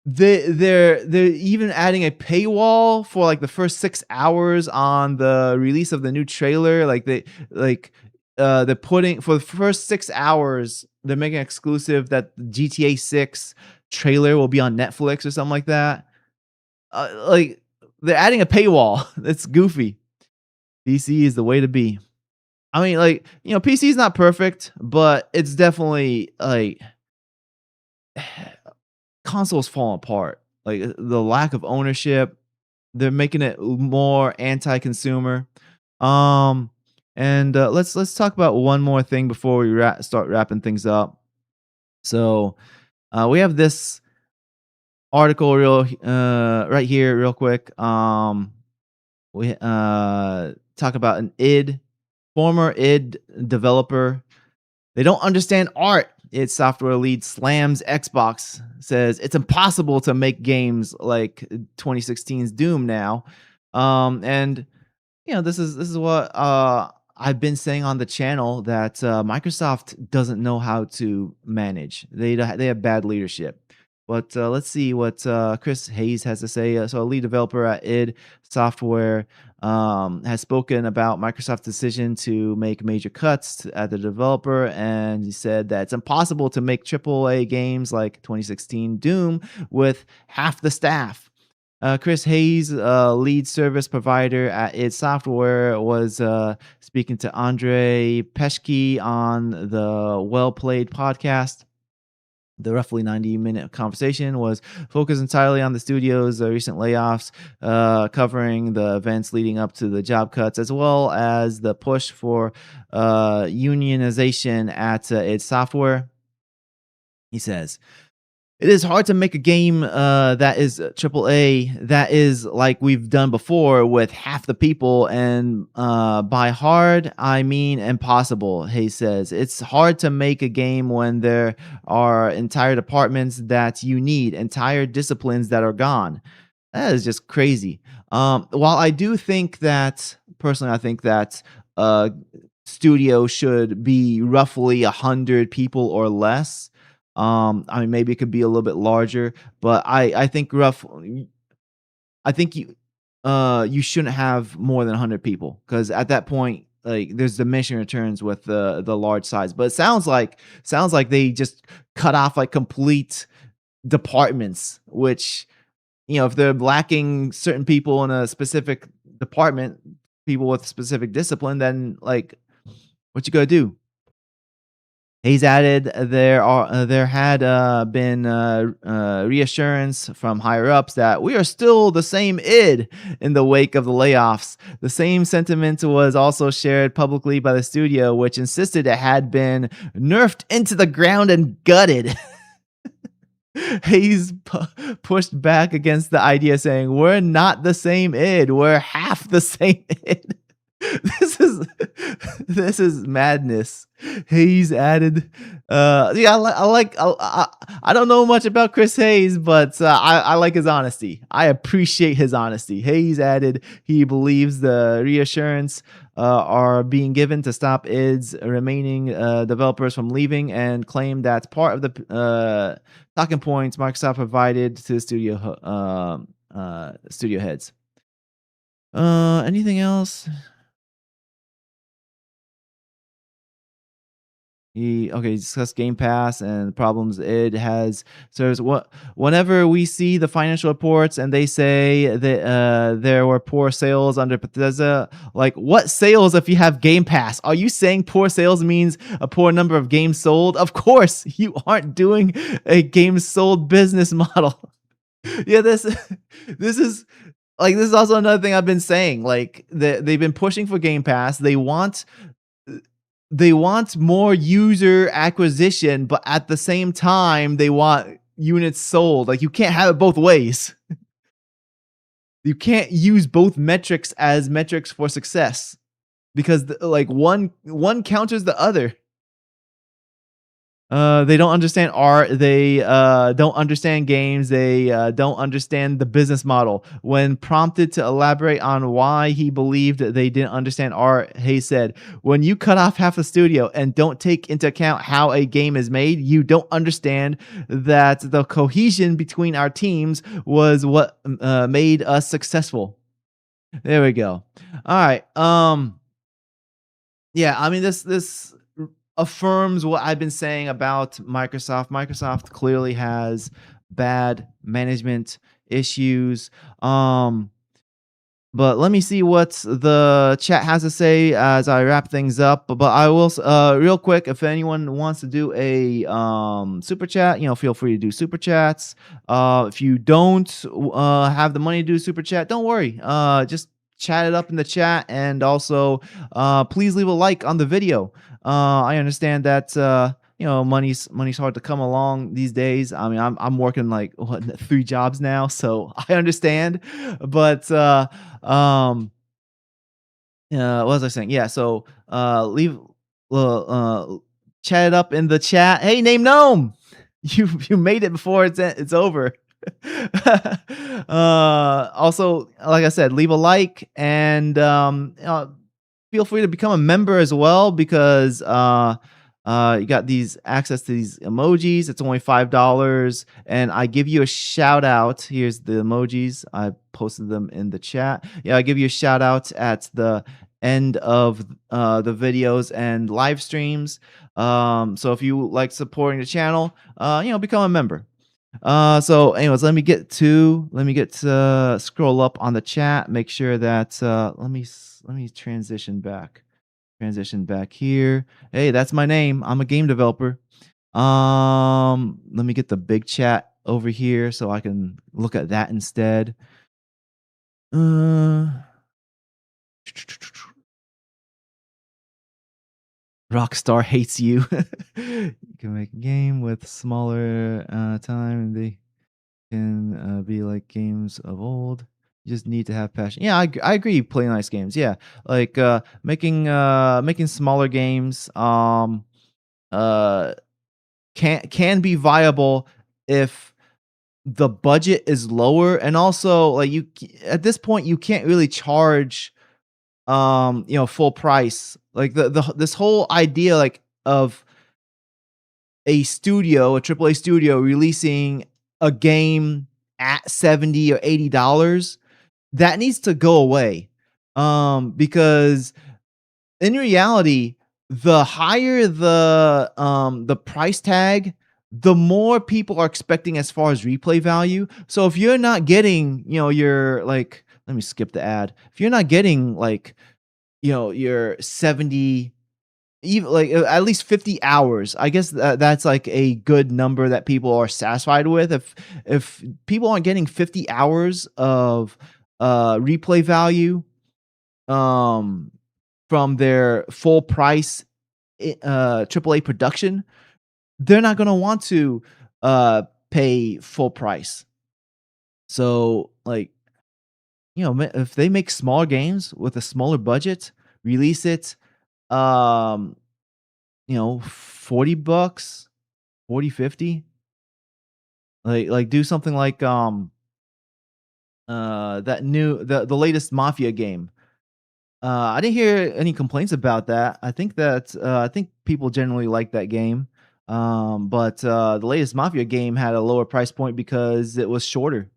they're even adding a paywall for, like, the first 6 hours on the release of the new trailer. Like, they're putting for the first 6 hours, they're making exclusive that GTA 6 trailer will be on Netflix or something like that. Like, they're adding a paywall. That's goofy. PC is the way to be. I mean, like, PC is not perfect, but it's definitely, like, consoles falling apart. Like, the lack of ownership, they're making it more anti-consumer. Um, and let's talk about one more thing before we start wrapping things up. So we have this article right here, real quick. We talk about an former id developer. They don't understand art. Its software lead slams Xbox, says it's impossible to make games like 2016's Doom now. And this is what I've been saying on the channel, that Microsoft doesn't know how to manage. They have bad leadership. But let's see what Chris Hayes has to say. So, a lead developer at id Software has spoken about Microsoft's decision to make major cuts at the developer, and he said that it's impossible to make AAA games like 2016 Doom with half the staff. Chris Hayes, lead service provider at id Software, was speaking to Andre Peshke on the Well Played podcast. The roughly 90-minute conversation was focused entirely on the studio's recent layoffs, covering the events leading up to the job cuts, as well as the push for unionization at id Software. He says, it is hard to make a game that is AAA that is like we've done before with half the people, and by hard I mean impossible. Hayes says it's hard to make a game when there are entire departments that you need, entire disciplines that are gone. That is just crazy. While I do think that, personally, I think that studio should be roughly 100 people or less. I mean, maybe it could be a little bit larger, but I think rough. I think you. you shouldn't have more than 100 people because at that point, like there's diminishing returns with the large size. But it sounds like they just cut off like complete departments, which if they're lacking certain people in a specific department, people with specific discipline, then like what you gonna do? He's added there had been reassurance from higher ups that we are still the same id in the wake of the layoffs. The same sentiment was also shared publicly by the studio, which insisted it had been nerfed into the ground and gutted. He's pushed back against the idea, saying, "We're not the same id. We're half the same id." This is this is madness. Hayes added, yeah, I don't know much about Chris Hayes, but I like his honesty. I appreciate his honesty. Hayes added he believes the reassurance are being given to stop its remaining developers from leaving, and claimed that's part of the talking points Microsoft provided to the studio heads. Anything else? He discussed Game Pass and problems it has. So whenever we see the financial reports and they say that there were poor sales under Bethesda, like what sales if you have Game Pass? Are you saying poor sales means a poor number of games sold? Of course, you aren't doing a game sold business model. Yeah, this is like this is also another thing I've been saying. Like they've been pushing for Game Pass. They want more user acquisition, but at the same time, they want units sold. Like you can't have it both ways. You can't use both metrics as metrics for success because like one counters the other. They don't understand art. They don't understand games. They don't understand the business model. When prompted to elaborate on why he believed they didn't understand art, Hayes said, "When you cut off half the studio and don't take into account how a game is made, you don't understand that the cohesion between our teams was what made us successful." There we go. All right. Yeah, I mean this affirms what I've been saying about Microsoft. Microsoft clearly has bad management issues. But let me see what the chat has to say as I wrap things up. But I will, real quick, if anyone wants to do a super chat, feel free to do super chats. If you don't have the money to do super chat, don't worry. Just chat it up in the chat, and also please leave a like on the video. I understand that money's hard to come along these days. I mean, I'm working like 3 jobs now, so I understand. But what was I saying? Yeah, so leave chat it up in the chat. Hey, name gnome, you made it before it's over. Also, like I said, leave a like, and feel free to become a member as well, because you got these access to these emojis. It's only $5, and I give you a shout out. Here's the emojis. I posted them in the chat. Yeah, I give you a shout out at the end of the videos and live streams. So if you like supporting the channel, become a member. So anyways, let me scroll up on the chat, make sure that let me transition back here. Hey, that's my name. I'm a game developer. Let me get the big chat over here so I can look at that instead. Rockstar hates you. You can make a game with smaller time, and they can be like games of old. You just need to have passion. Yeah, I agree. Play nice games. Yeah, like making smaller games. Uh, can be viable if the budget is lower, and also like at this point you can't really charge full price. Like the this whole idea like of a studio, a AAA studio releasing a game at $70 or $80 that needs to go away. Because in reality, the higher the price tag, the more people are expecting as far as replay value. So if you're not getting, your like let me skip the ad. If you're not getting like, your 70, even like at least 50 hours, I guess that's like a good number that people are satisfied with. If people aren't getting 50 hours of replay value, um from their full price AAA production, they're not gonna want to pay full price. So, like, if they make small games with a smaller budget, release it, um, 40 bucks, 40, 50. Like do something like the latest Mafia game. I didn't hear any complaints about that. I think people generally like that game. But the latest Mafia game had a lower price point because it was shorter.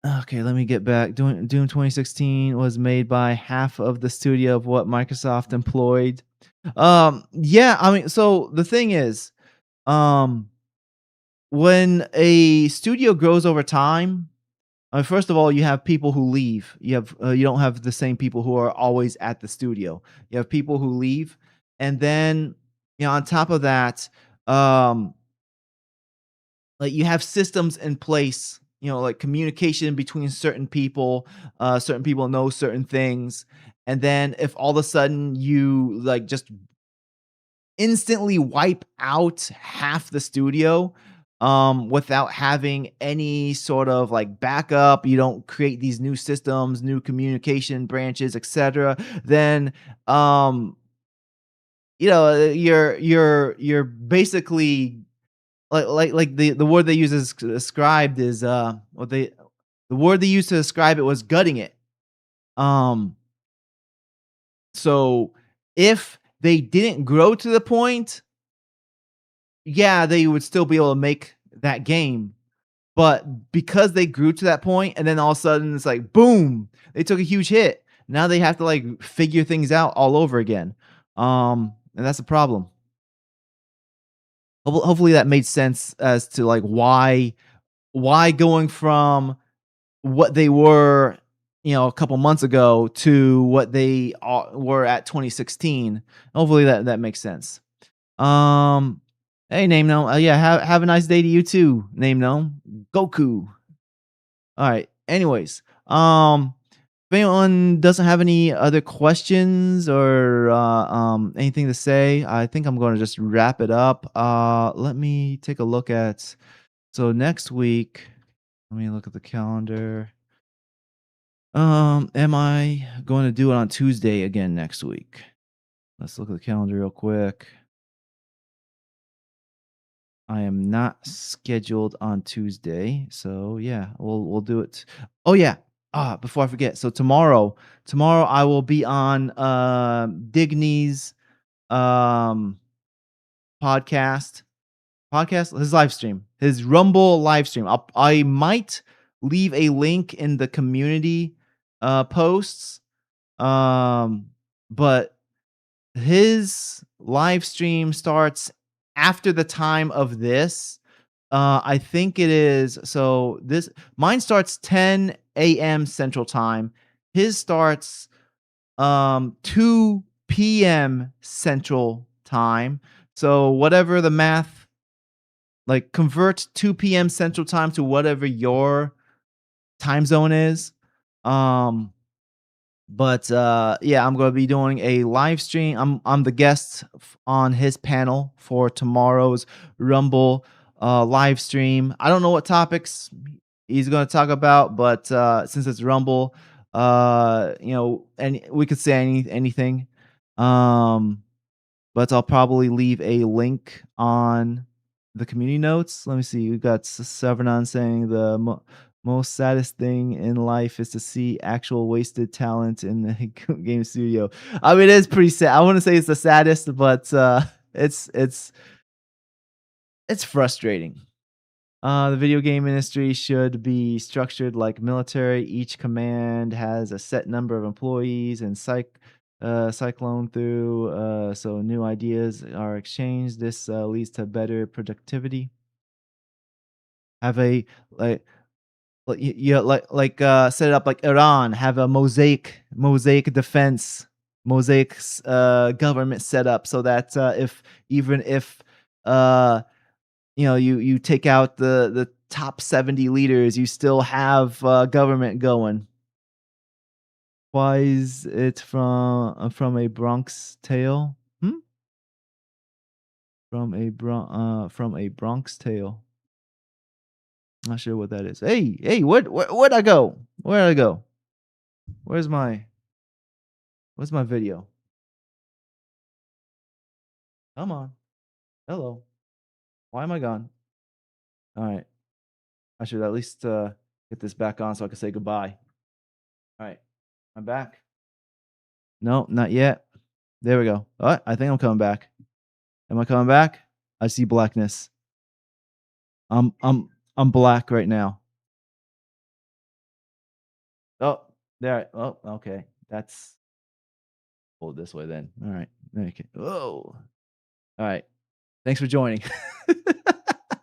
Okay, let me get back. Doom 2016 was made by half of the studio of what Microsoft employed. Yeah, I mean, so the thing is, um, when a studio grows over time, first of all, you have people who leave. You don't have the same people who are always at the studio. You have people who leave, and then on top of that, um, like you have systems in place. Like communication between certain people. Certain people know certain things, and then if all of a sudden you like just instantly wipe out half the studio, without having any sort of like backup, you don't create these new systems, new communication branches, etc., then you're basically like the word they use as described is what they the word they used to describe it was gutting it. um so if they didn't grow to the point, yeah, they would still be able to make that game. But because they grew to that point and then all of a sudden it's like boom, they took a huge hit. Now they have to like figure things out all over again. And that's a problem. Hopefully that made sense as to like why going from what they were, a couple months ago to what they were at 2016. Hopefully that makes sense. Um, hey, name no. Yeah, have a nice day to you too, name no. Goku. All right. Anyways, if anyone doesn't have any other questions or anything to say, I think I'm going to just wrap it up. Let me take a look at. So next week, let me look at the calendar. Am I going to do it on Tuesday again next week? Let's look at the calendar real quick. I am not scheduled on Tuesday, so yeah, we'll do it. Oh yeah, before I forget, so tomorrow I will be on Digny's um podcast his live stream, his Rumble live stream. I might leave a link in the community posts, um, but his live stream starts after the time of this. I think it is so this mine starts 10 a.m. Central Time. His starts 2 p.m. Central Time. So whatever the math, like convert 2 p.m. Central Time to whatever your time zone is. Um but yeah, I'm going to be doing a live stream. I'm the guest on his panel for tomorrow's Rumble live stream. I don't know what topics he's going to talk about, but since it's Rumble, and we could say anything. Um but I'll probably leave a link on the community notes. Let me see. We got Severnon saying the most saddest thing in life is to see actual wasted talent in the game studio. I mean, it is pretty sad. I wouldn't say it's the saddest, but it's it's frustrating. The video game industry should be structured like military. Each command has a set number of employees and cyclone through, so new ideas are exchanged. This leads to better productivity. Have a set it up like Iran. Have a mosaic defense, government set up so that if even if uh you take out the top 70 leaders, you still have government going. Why is it from a Bronx Tale? Hmm? From a Bronx Tale. Not sure what that is. Hey, where'd I go? Where'd I go? Where's my video? Come on. Hello. Why am I gone? All right. I should at least get this back on so I can say goodbye. All right. I'm back. No, not yet. There we go. I think I'm coming back. Am I coming back? I see blackness. I'm black right now. Oh, there. Oh, okay. That's hold this way then. All right. Okay. Oh. All right. Thanks for joining.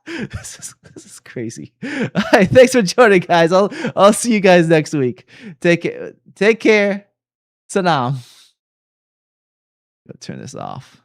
This is crazy. All right, thanks for joining, guys. I'll see you guys next week. Take care. Take care. Salam. Go turn this off.